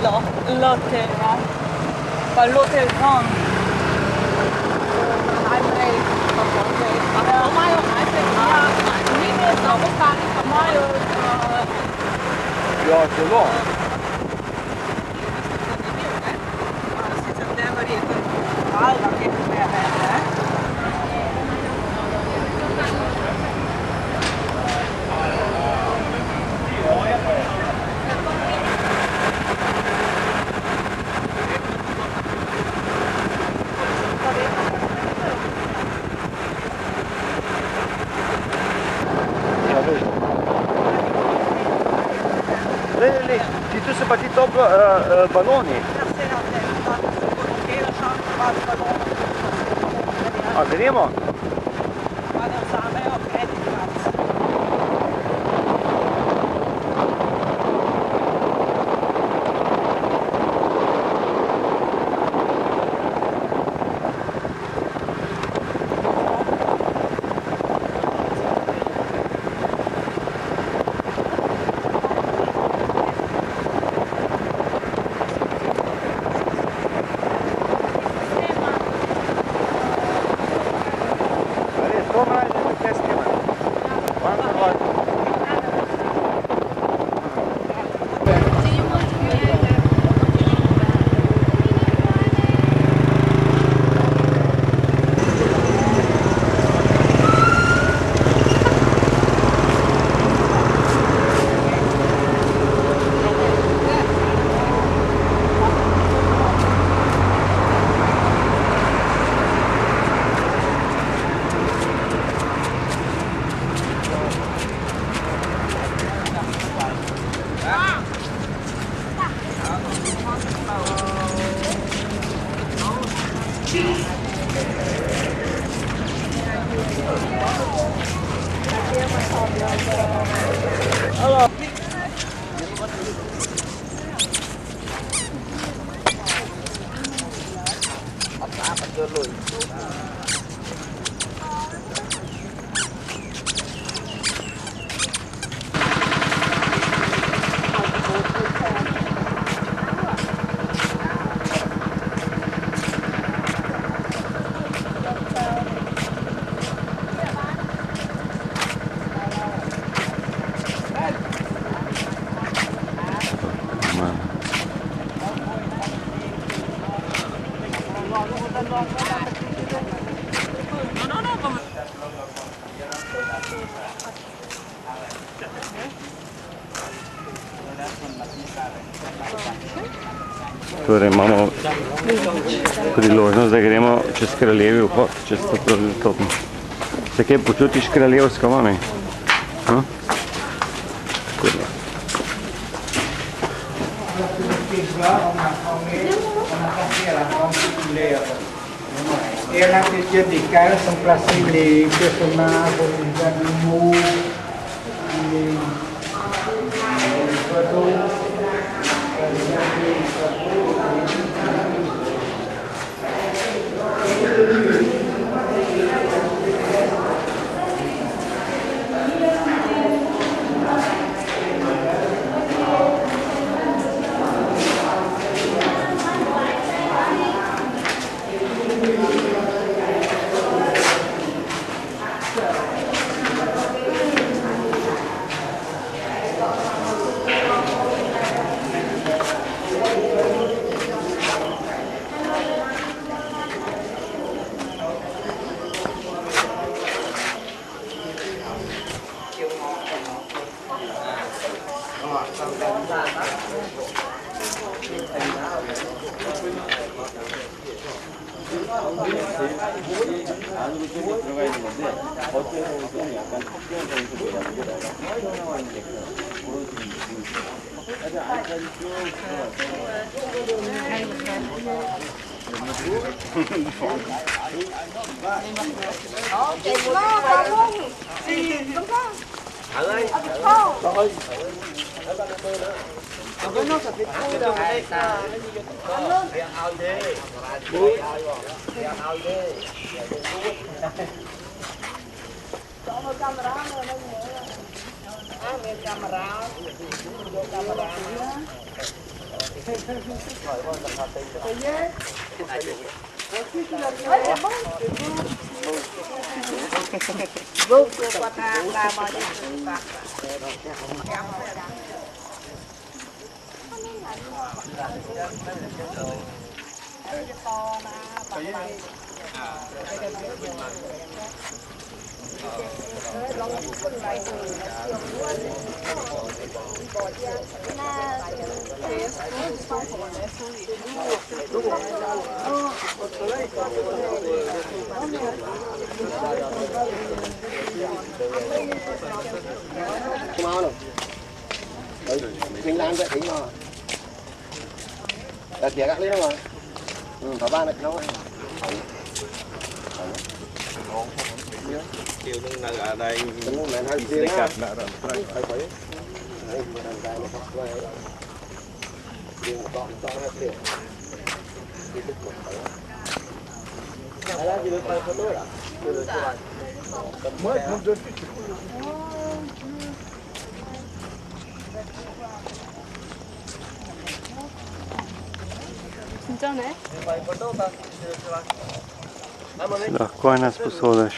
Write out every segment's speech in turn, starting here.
Lotte, no? Bij Lotte Grand. Ja, zelo. Tu se pa ti top baloni. A gremo? Torej imamo priložnost, da gremo čez Kraljevi vhod, čez to. Se kaj počutiš kraljevsko, mami? Ela que dedicaram são para ser personagens, animal, Mình làm vậy tính mà. Đã kìa các lấy đâu mà. Có ba này nó. Kêu nó ở đây Mẹ hai lấy riêng cặp á. nè rồi. Đấy, mà đàn gái nó học vậy. Riêng một con nó kìa. Đi tức một cái. Đấy là gì được quay photo à? Mới không được. 진짜네? Lahko nas posodaš.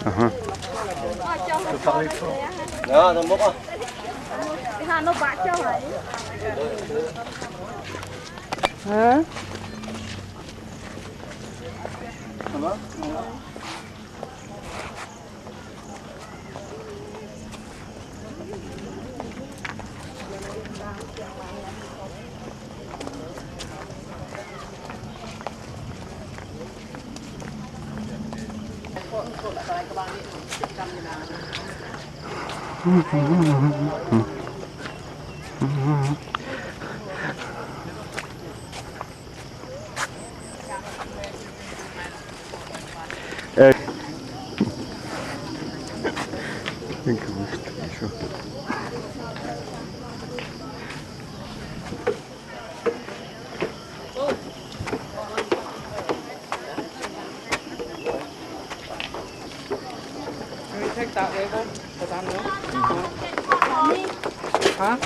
Aha. Đó, nó mốc á. Cái hàng nó bạc cho vậy. Hả? Evet. Şu. Thích tạo đấy không? Có tán nữa. Hả?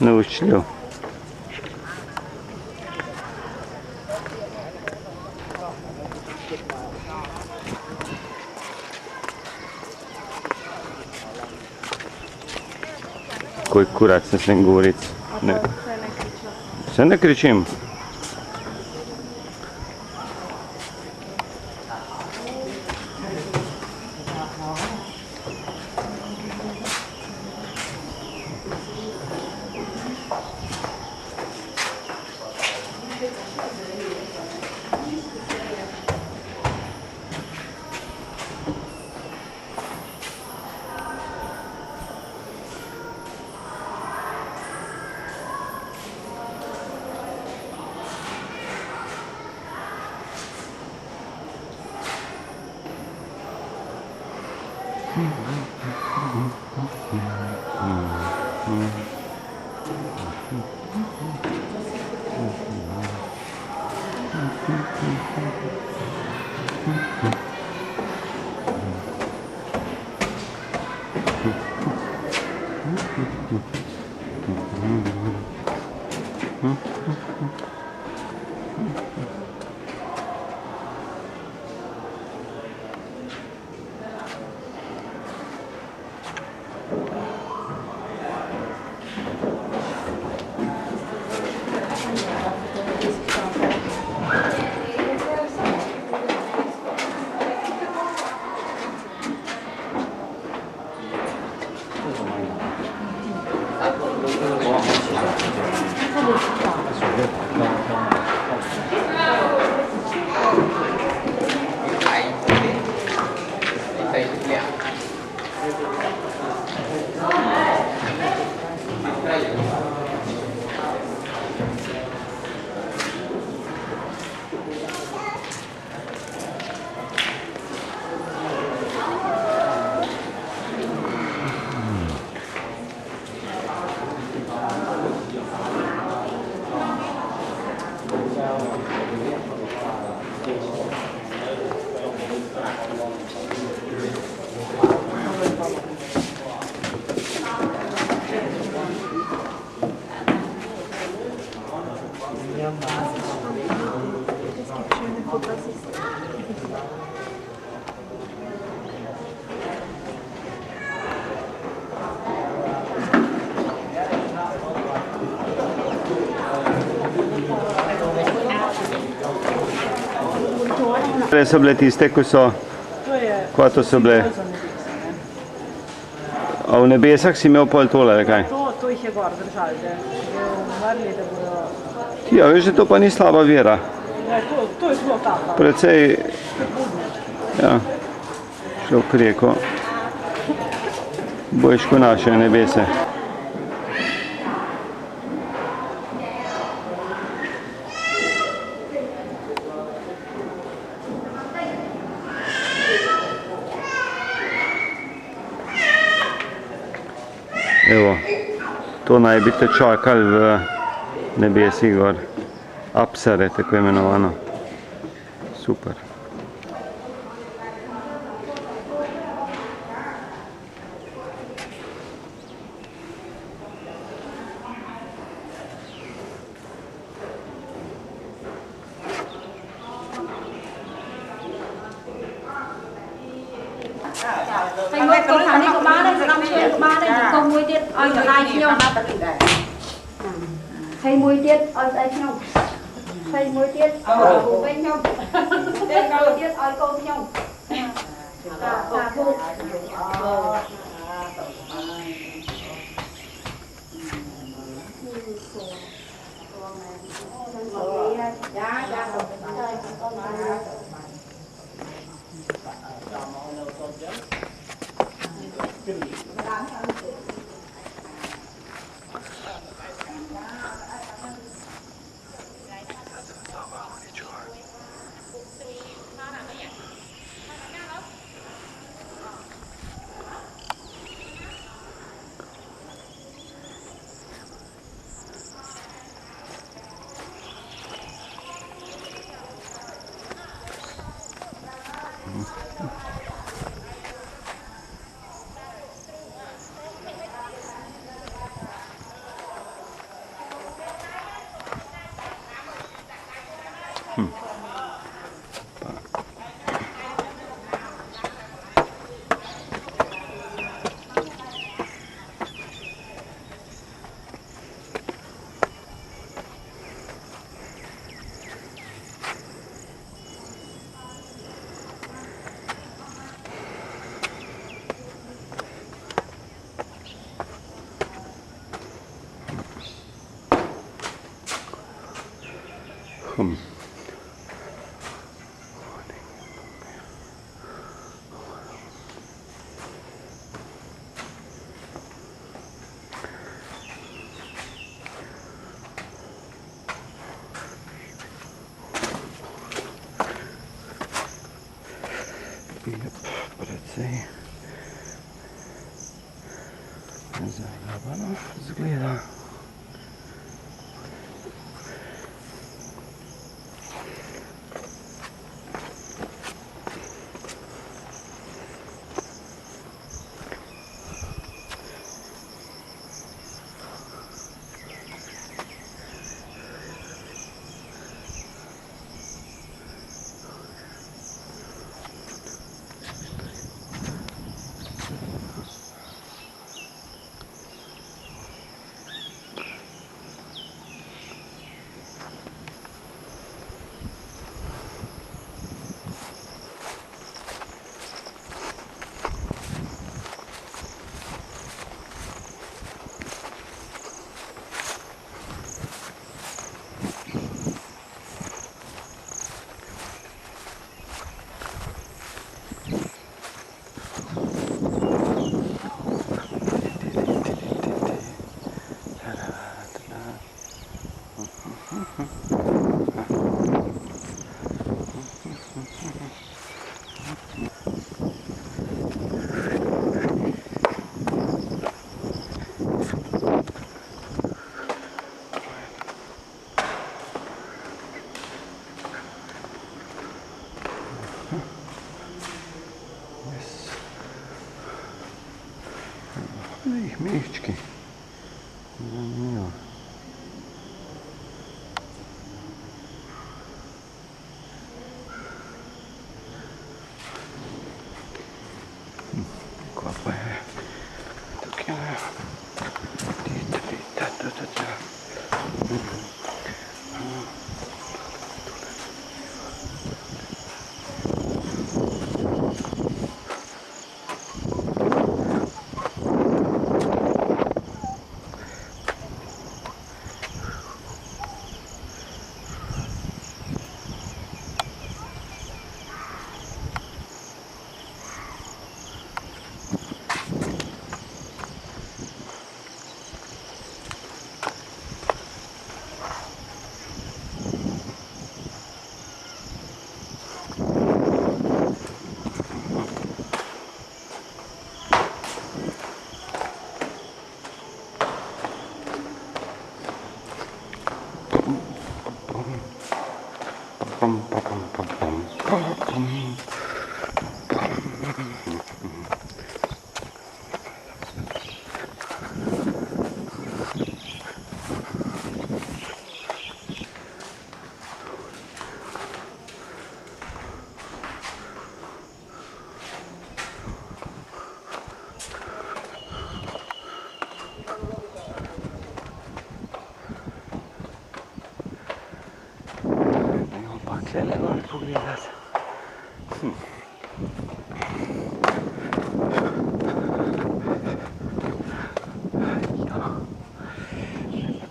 Научил. Кой курац на снеговиц. Не. Се не кричим. Katere so bile tiste, ko so, kva to so bile? A v nebesah si imel pol tole, ali kaj? To jih je gor držali, da bodo umrli, da bodo... Ja, veš, da to pa ni slaba vera. Ne, to je zelo tako. Precej, ja, človek rekel, bojiš ko naše nebese. Evo, to naj bi te čakali v nebesih gor. Apsare, tako imenovano. Super. Thầy mới con thằng này có ba đây, năm chơi có ba đây, con mui tiết, ôi cả hai nhau. Thầy mui tiết, ôi tay nhau. Thầy mui tiết, ôi cùng bên nhau. Thầy mui tiết, ôi cô với nhau. Dạ, cô. Precej zaglavano zgleda. Joo. Kuapa ya. Toki ya. Tidak. Siellä on puhujalat.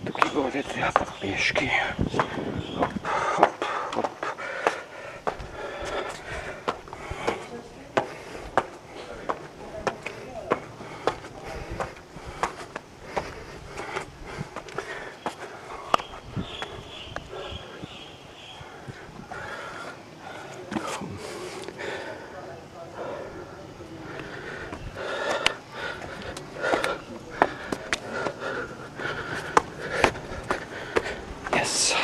Tuki voidet jäädä pieski. Hop. Yes.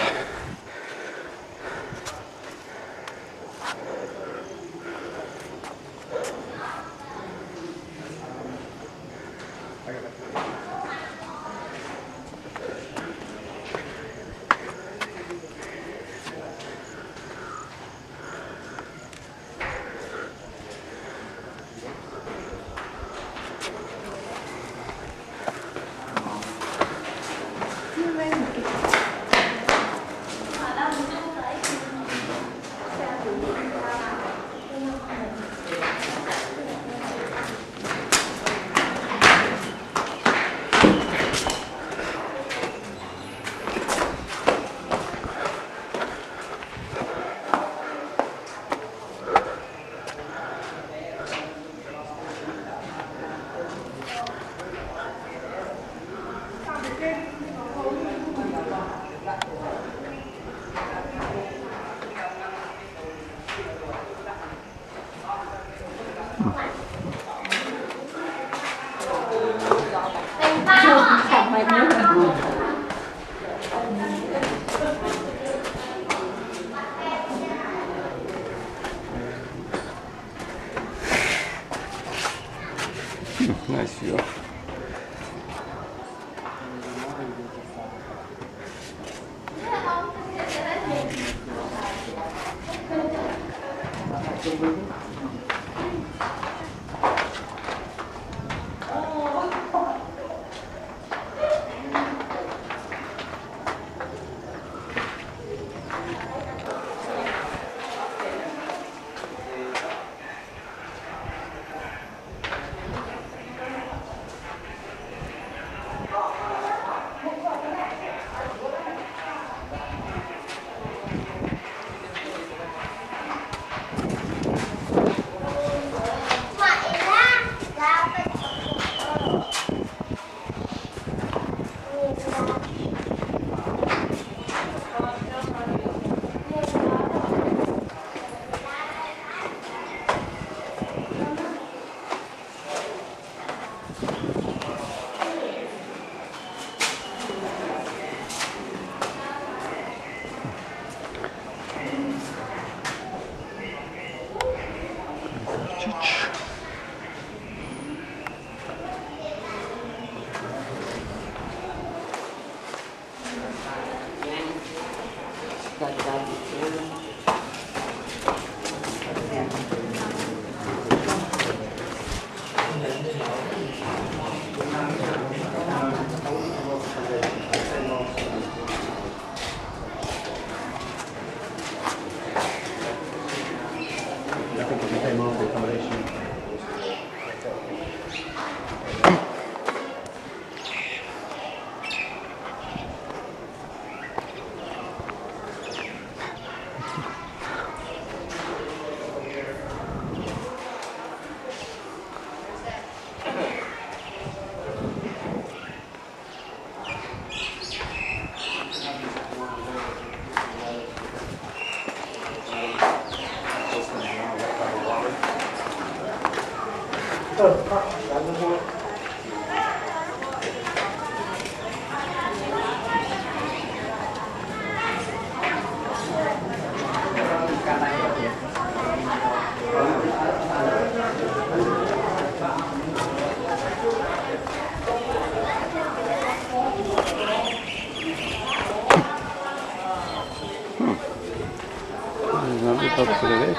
pa preveč.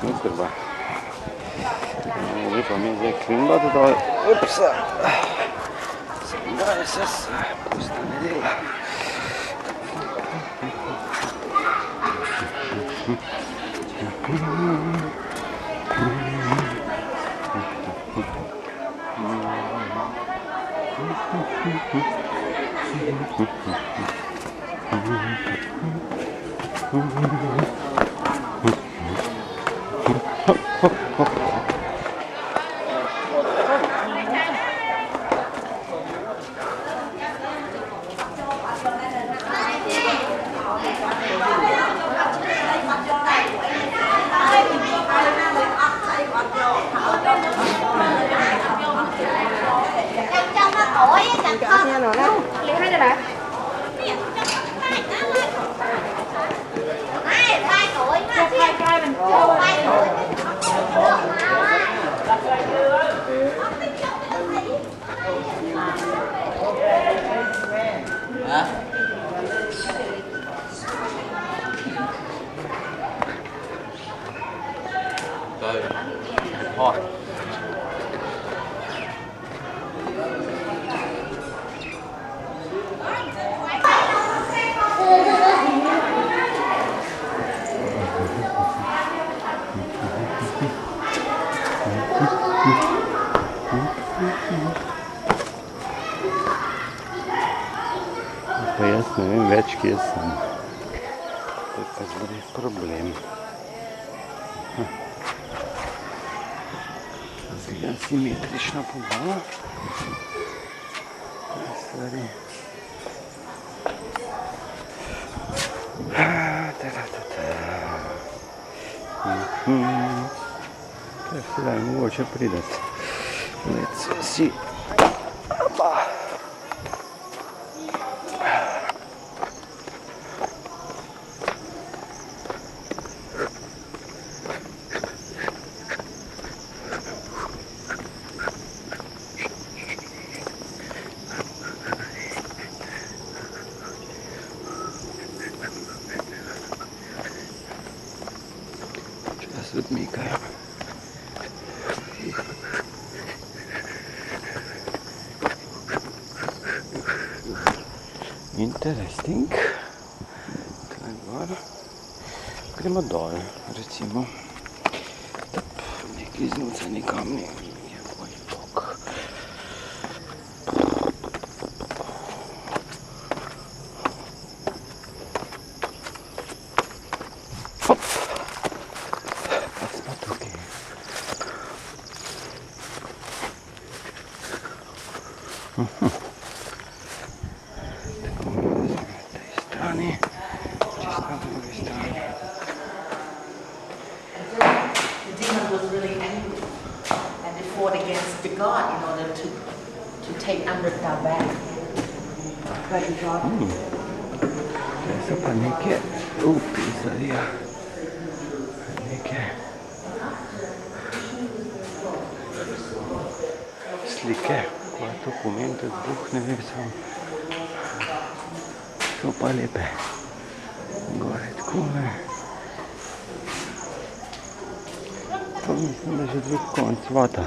Nu zdaj. Zdaj pa mi zdaj klimba dodal. Upsa. Sedaj se pusta ne dela. Lấy hai rồi hả? Hai mình Rồi. Thôi. Pa jaz ne vem več, kje sem. To je pa zdaj problem. Zdaj simetrično pomalo. Stvari. Kaj sedaj mogoče prideti. Let's see. Opa. Čas odmikajo. Interesting. Tle gor. Gremo dol, recimo. Neki iznucani kamni. Jeboj bog. Hop. Pa smo tukaj. God in order to take Amrita back. But God. Zdaj so pa neke pisarija. Neke slike. Kaj to pomeni, da Bog ne ve sam. So pa lepe. Gore takole. To mislim, da je že drug konc svata.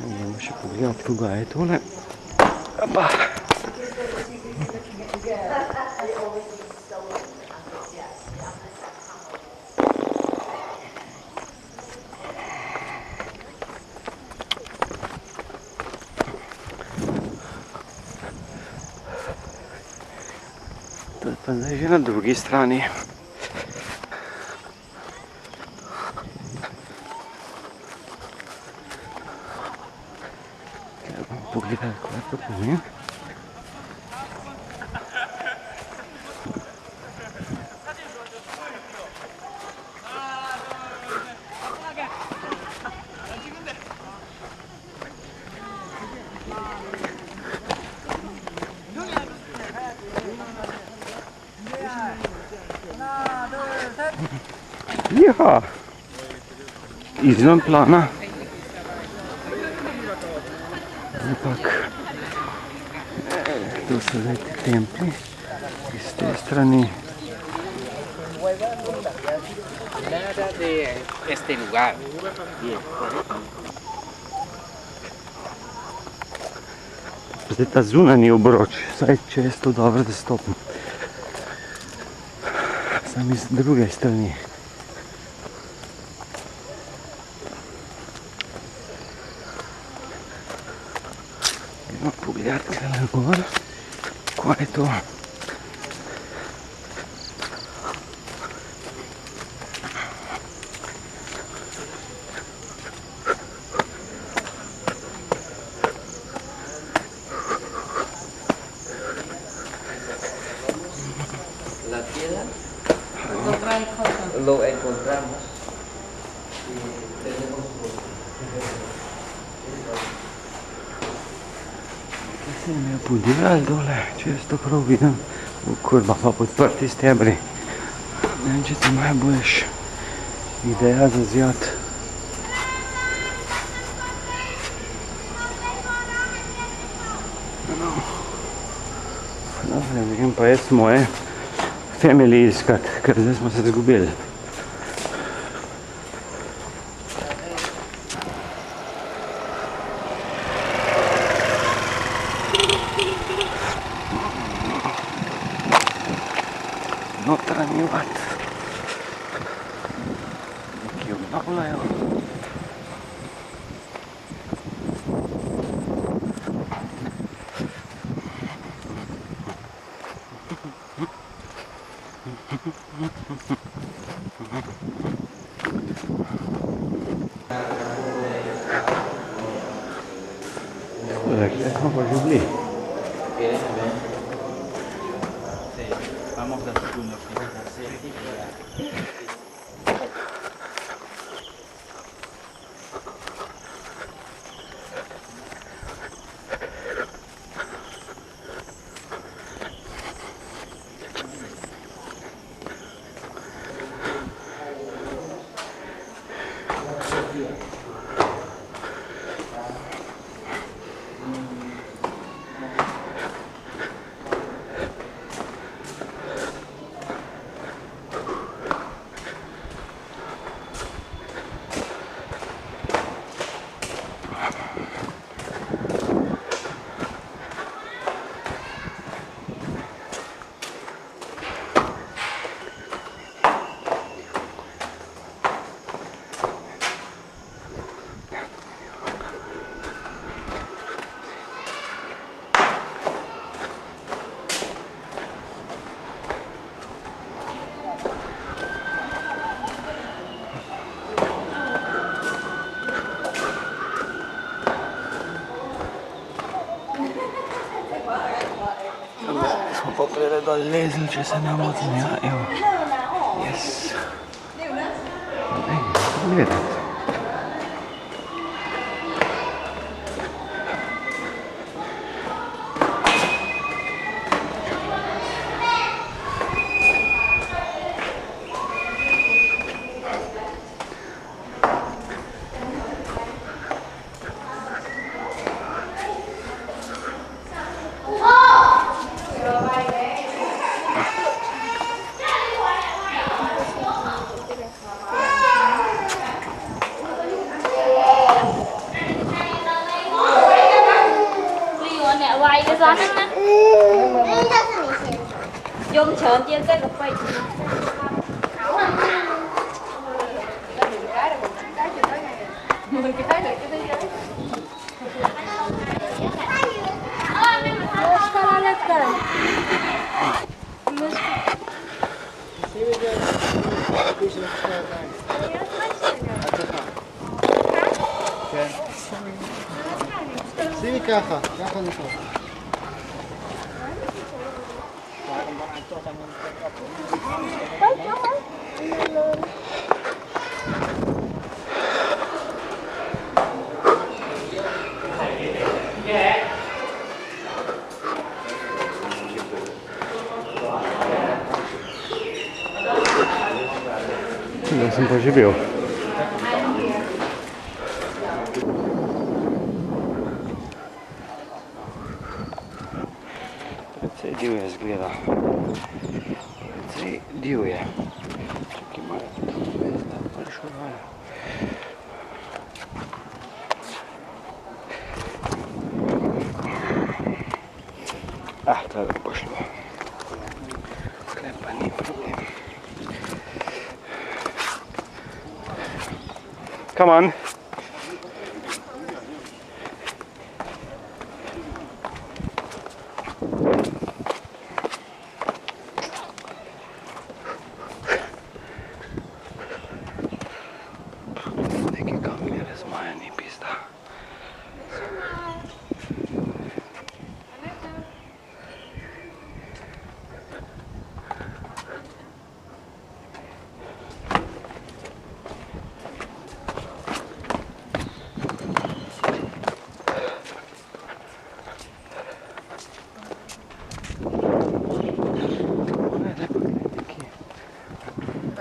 Gremo še pogledati, koga je tole. Opa. To je pa zdaj že na drugi strani. To powiem. Jaha! Izvan plana. Ampak tu so zdaj ti templi iz te strani. Nada de este lugar. Zdaj ta zunanji obroč, saj če jaz to dobro dostopim. Sam iz druge strani. Idemo pogledati kaj gor, kaj je to. La tierra lo encontramos y tenemos Se mi je podirali dole, če jaz to prav vidim. Kurba pa podprti stebri. Ne vem, če ti malo boljš ideja za zjad. No, ne vem pa jaz moje family iskat, ker zdaj smo se zgubili. Notranji vat. Neki obnavljajo. Rekli smo pa že bili. Vamos a hacer uno. Smo pa prele dol lezli, če se ne motim, ja, evo. Yes. Ej, gledati. Dùng sợn trên cái cà phê. Mười cái được cái thế giới. Civic ככה זה טוב. Ja sam poživio. Precej divje izgleda. Precej divje. Čakaj malo, da prišel dalje. Tada bo šlo. Tukaj pa ni problem. Come on. Neki kamere zmajani pizda.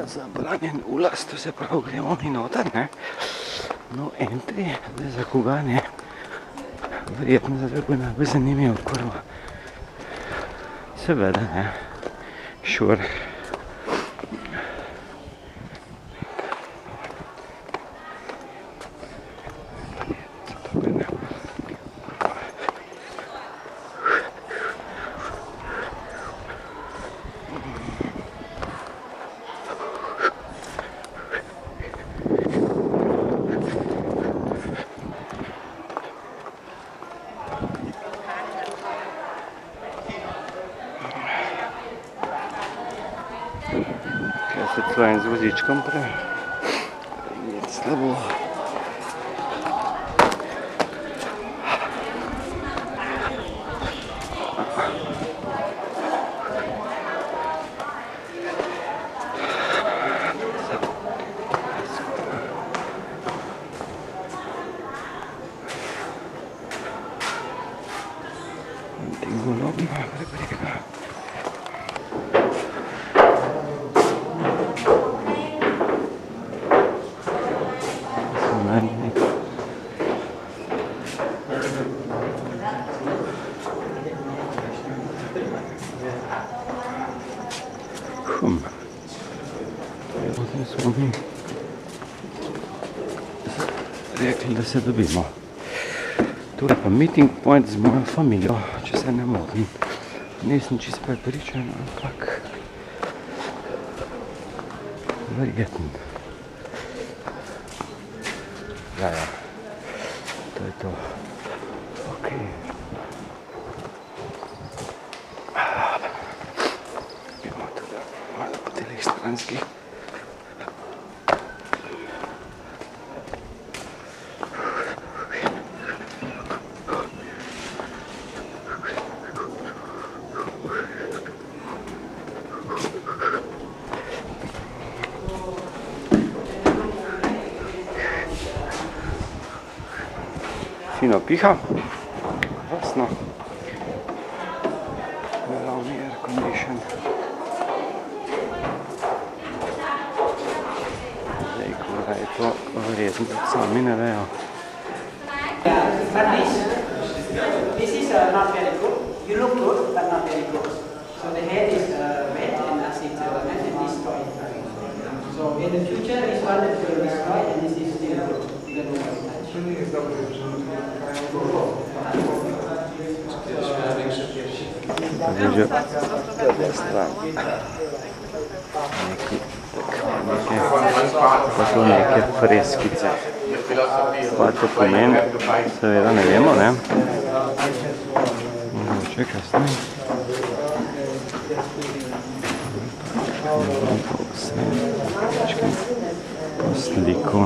Zabranjen ulaz, to se pravi, gremo mi noter, ne? No, entry, zdaj za koga ne? Verjetno zato, ko je najbolj zanimivo prvo. Seveda, ne? Sure. Kaj se tvojim z vozičkom je slabo. Tengo lobby, preparega. Potem smo mi rekli, da se dobimo. To je pa meeting point z mojo familijo, če se ne motim. Nisem čisto prepričan, ampak verjetno. Ja, to je to. Okej. Gremo tudi malo po telih stranskih. Fino piha, jasno, naravni air condition. Zdaj, koga je to verjetno, sami ne vejo. But this is not very good. You look good, but not very good. So the head is wet and acid and destroyed. So in the future, this one is going to destroy and this is still good. You don't know Takže tohle stran. Neke freskice. Pa to pomeni, seveda ne vemo, ne? Mogoče kasneje. Po sliku.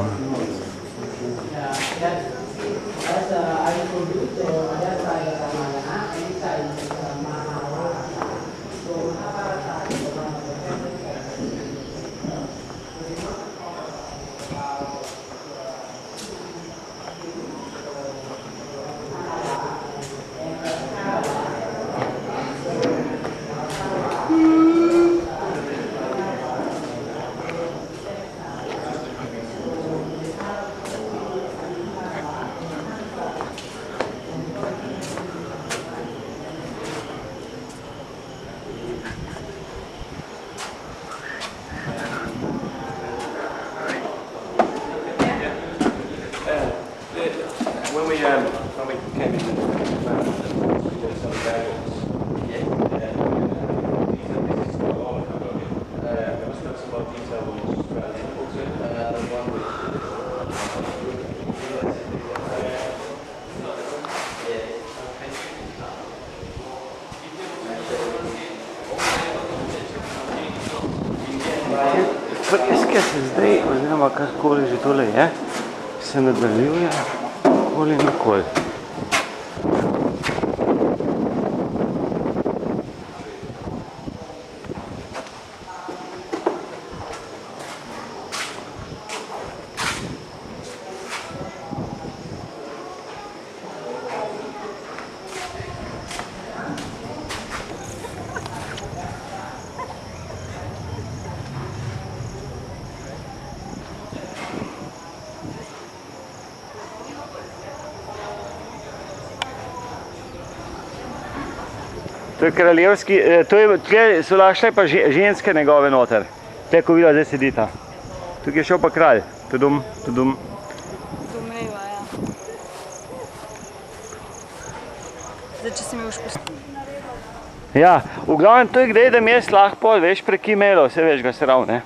Freske se zdaj, oziroma karkoli že tole je, se nadaljuje okoli in okoli. To je kraljevski, tukaj so lahko pa ženske njegove noter. Tukaj, ko videla, zdaj sedita. Tukaj je šel pa kralj. Tudum, tudum. Domneva, ja. Zdaj, če si mi boš pustil. Ja, v glavnem to je kdaj, da mi jaz lahko, veš, prek e-mailov, vse veš ga srav, ne?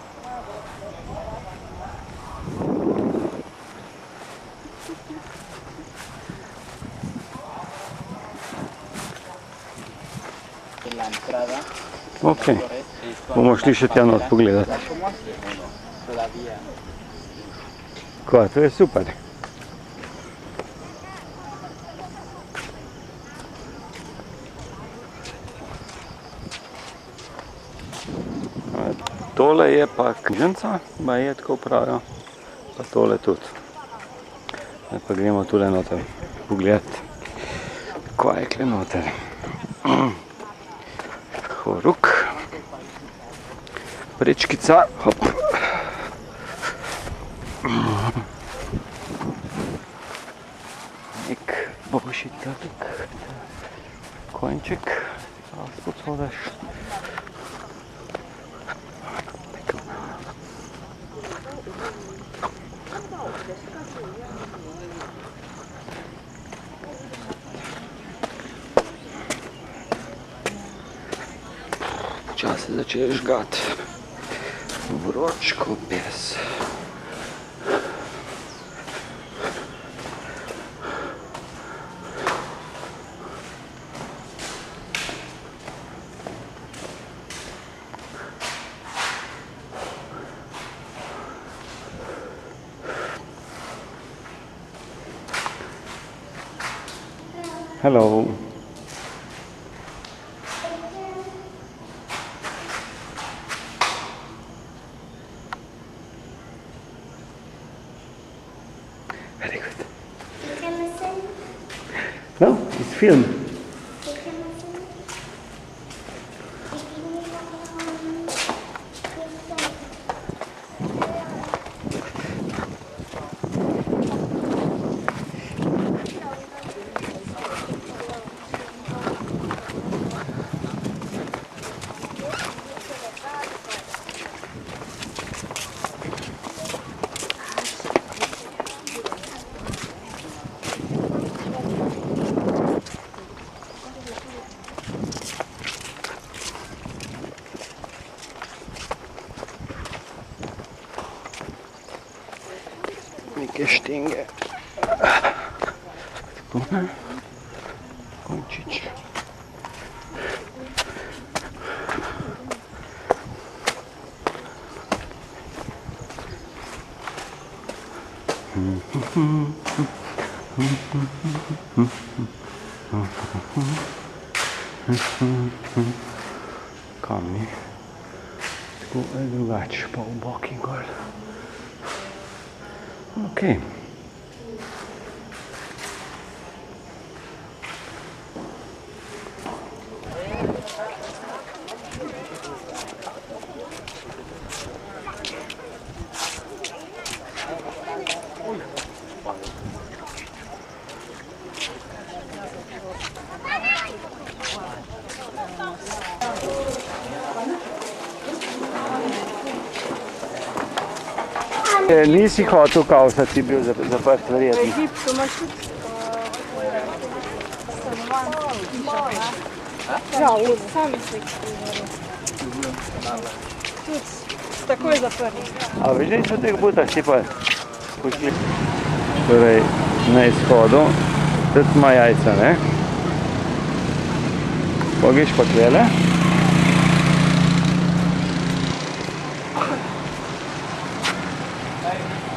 Ok, bomo šli še tja not pogledati. Kaj, to je super. Tole je pa knjižnica, baje tako pravijo, pa tole tudi. Zdaj pa gremo tule noter pogledati, kaj je kle noter. Horuk, prečkica, hop. Nek boljši tatek, konček, spocodaš. Čas se začne žgati. Vroč ko pes. Hello. Very good. You can listen. No, it's film. You can listen. Neke štinge. Tako, ne? Končič. Kamni. Tako je drugače, pa v boki gor. Okay. Nisi hotel kaosa, si bil zaprt, verjetno. V Egiptu imaš tudi stanovanje. Ja, sami se tudi takoj zaprli. A veš, da so teh butah si pa pošli? Torej, na izhodu, tudi ima jajca, ne? Pogeš pa klele.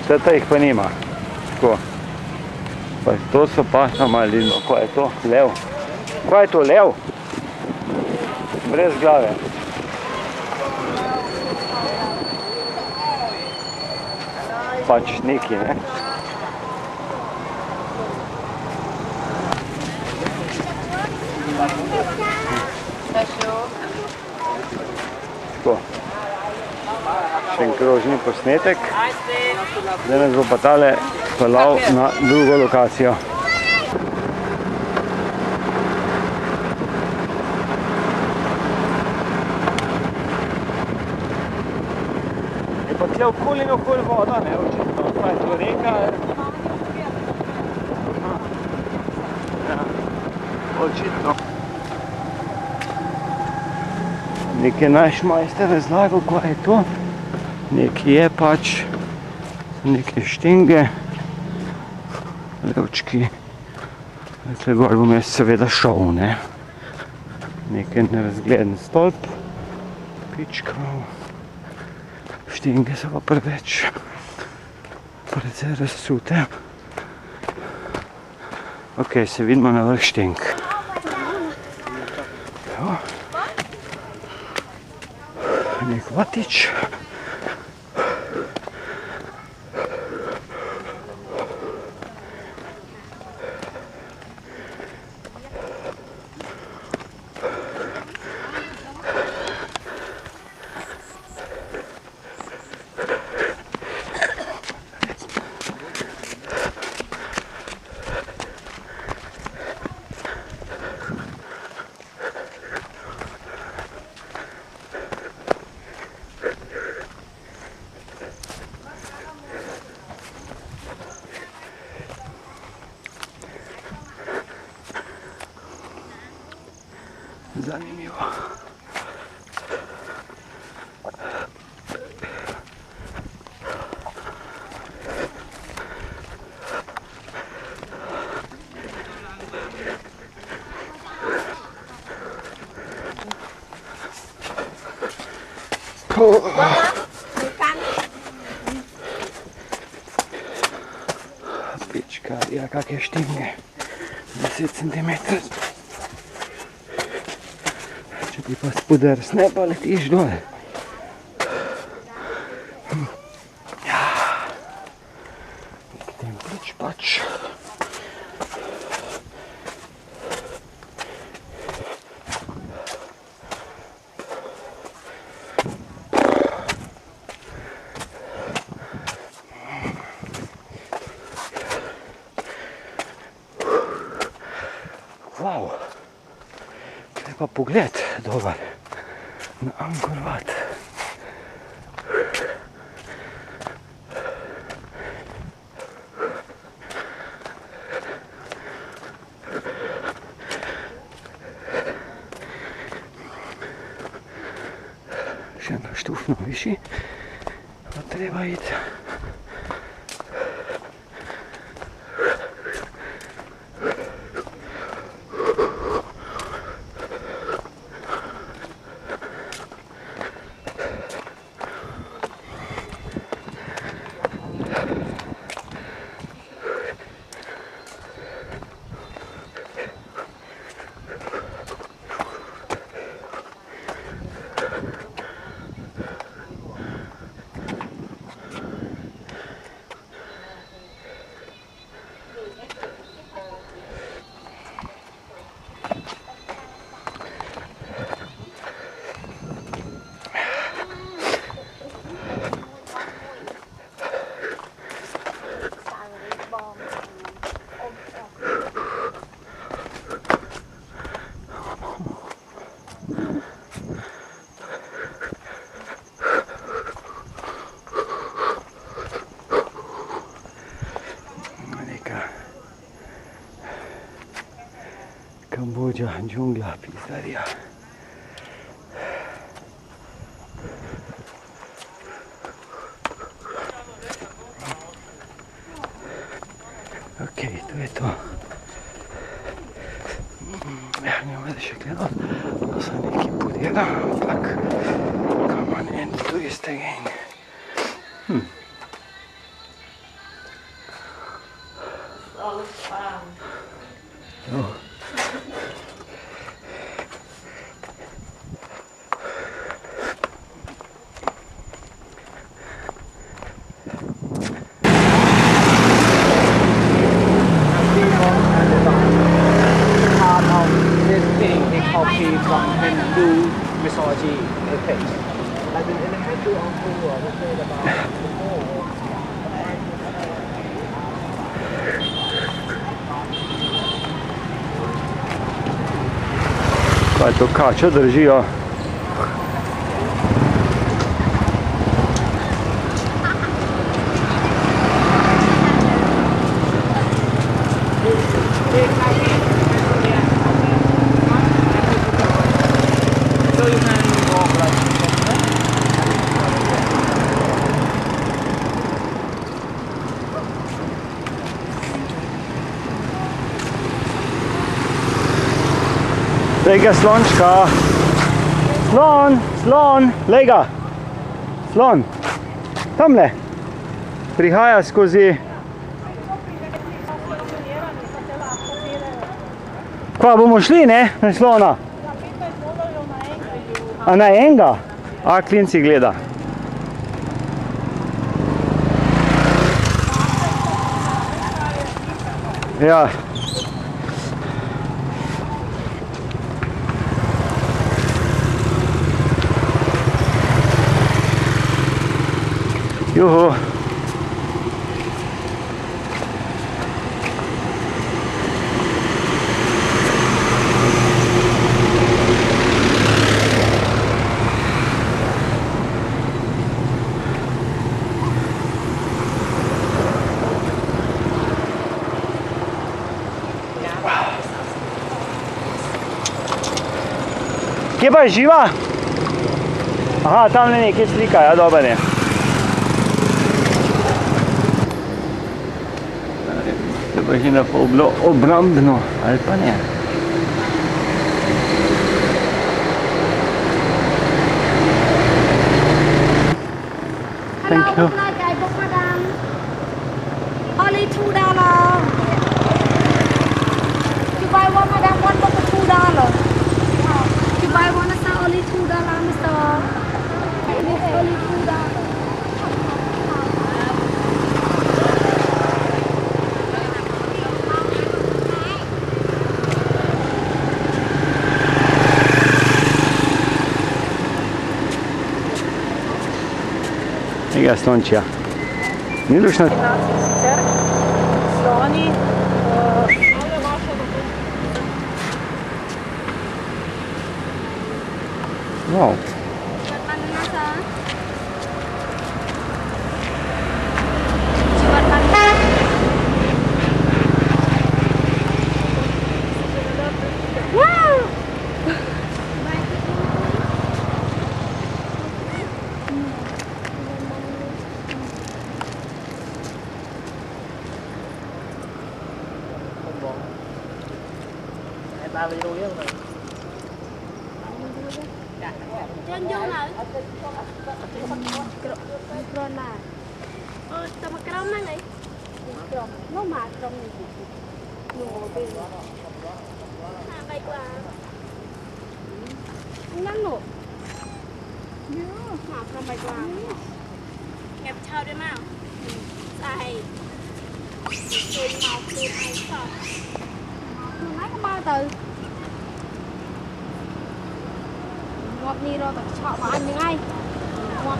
Teta jih pa nima. Tako. Pa to so pa malino. Kaj je to? Lev. Kaj je to? Lev? Brez glave. Pač neki, ne? Tako. Še en krožni posnetek. Danes bo pa tale pelal na drugo lokacijo. Je pa tle okoli in okoli voda, ne, očitno. Kaj je to reka? Ja, očitno. Nekaj naš majster razlagal, kaj je to. Nekaj je pač, neke štinge, levčki. Tle gor bom jaz seveda šel, ne. Nekaj nerazgleden stolp, pičkal. Štinge so pa preveč, precej razsute. Ok, se vidimo na vrh šting. Nek vatič. Zanimivo. Pička, ja, kakve štinge. 10 cm. Če ti pa spodrsne, pa letiš dole. Ja. Templič pač. Wow. Kaj pa pogled dober na Angkor Wat. Še eno štufno višji, pa treba iti. Kambodža, džungla, pizdarija. Ok, to je to. Ja, ne vem, da še gledal, da so neki podjela, ampak come on in do this again. Like in elementary or school, let's say about 4 or 5. Kaj to kača držijo? Lega slončka. Slon, slon, lega. Slon. Tamle. Prihaja skozi. Kva bomo šli, ne? Na slona. A na enega? A klinci gleda. Ja. Juhu. Kje pa je živa? Aha, tam nekaj slika, ja, dober je. To pa že napol bilo obrambno, ali pa ne. Thank you. Only $2. You buy one, madam, one book for $2. You buy one, it's only $2, mister. It's only $2. Tega slončja. Ni lušna. Sloni. Wow. Trên vô lại. Rồi mà. Tao mà cái này này. Nó mà trong này. Ngồi bên. Bay qua. Ngắn nổ. Mà trong bay qua. Kẹp trao đi nào. Đây. Kẹp màu kẹp ai sợ. Nói có bao từ. Ngọt đi rồi, chọn vào ăn ngay. Ngọt.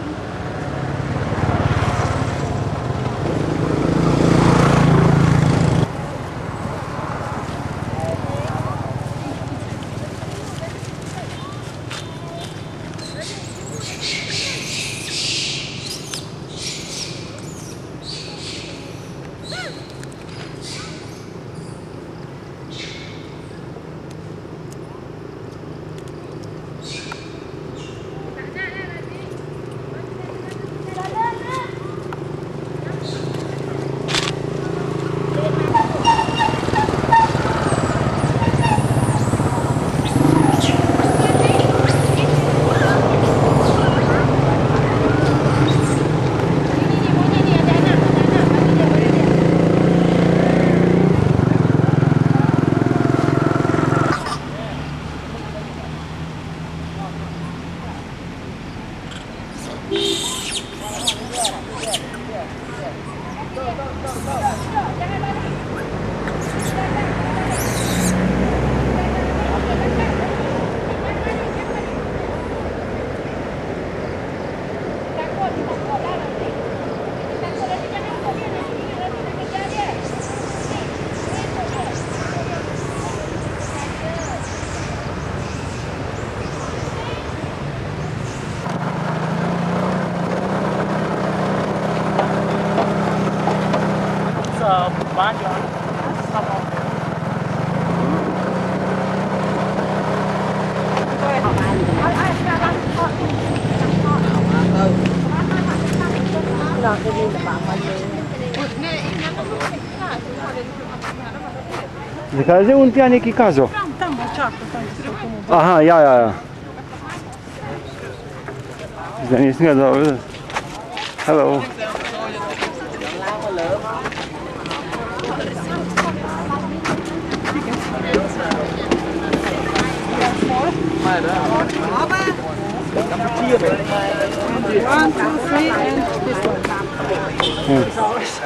De care unde ani che caso? Tam, očako, tam se komu. Aha, ja. Zdaj nisem ga dobro. Hello. One, two, three, and this one. It's ours.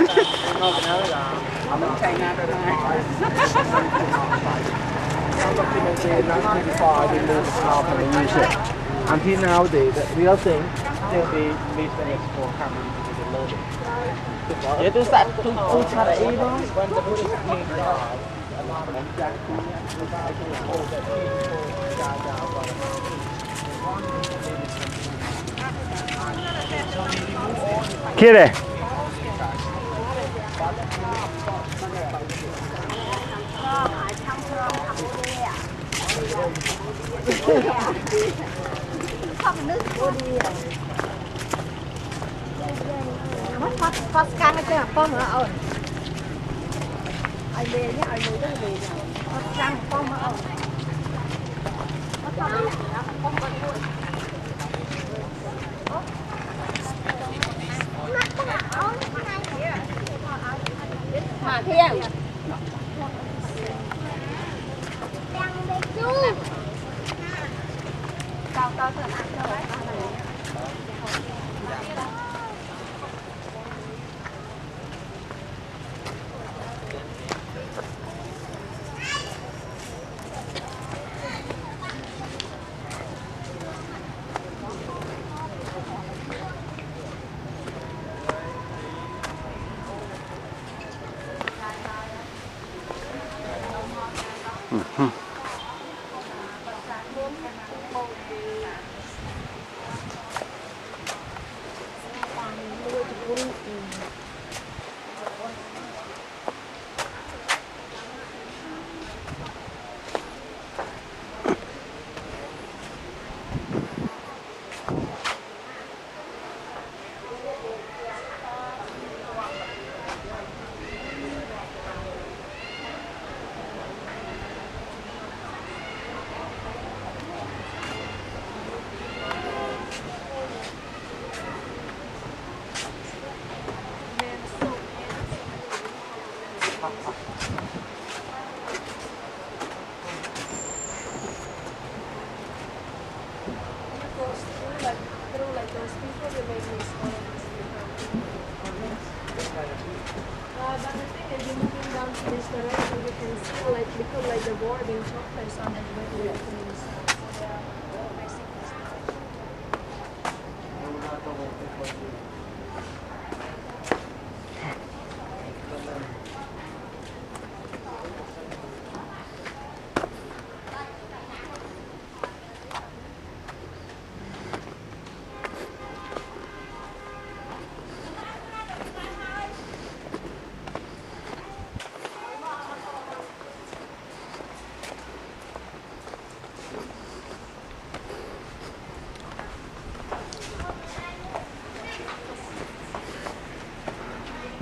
Until now, the real thing still be business for coming to the loading. Yeah, to start to try to eat on when the food is made. Chi è? Phát can cái phong ở ổn. Ai về nhá, ai về đó về. Phát can phong ở ổn. Mà Thiên. Cao thật ăn cho đấy.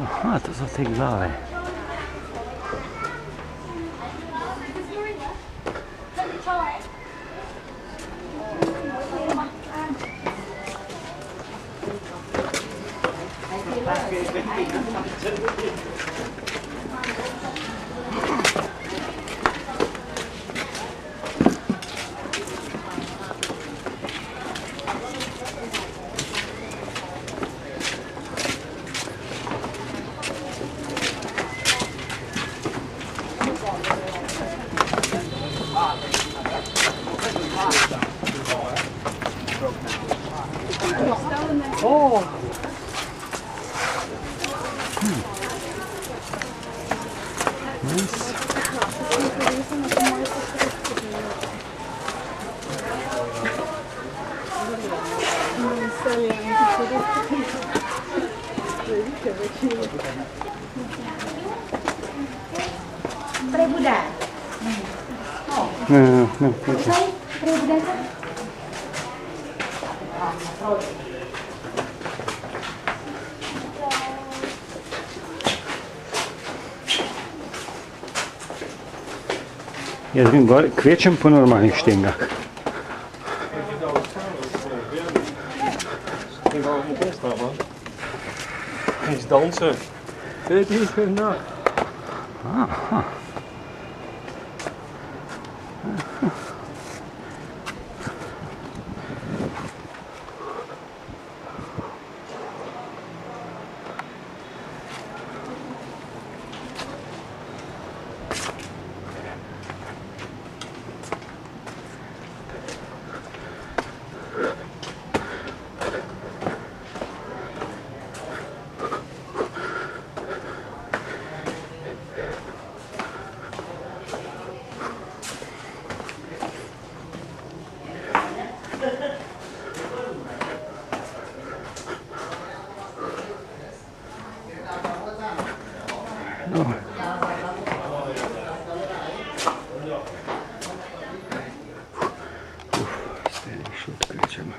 Aha, to są te glawy. Prebuda. No. Prebuda. Jaz grem gor, kvečem po normalnih štengah. Eens dansen. Dit is genoeg. Aha. No. Steady še odkričemo.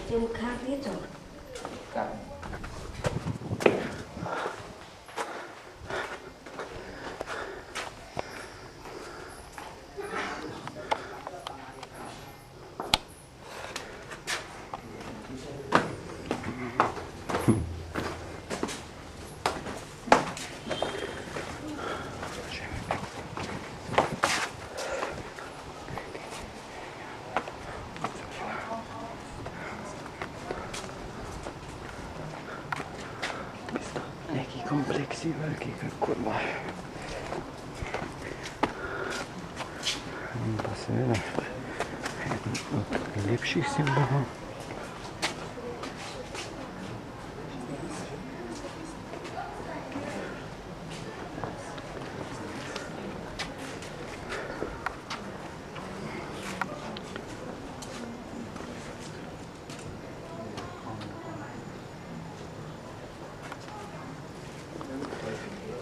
Chung khác biết rồi. Neki kompleksi veliki, kot kurva. In pa seveda eden od lepših simbolov.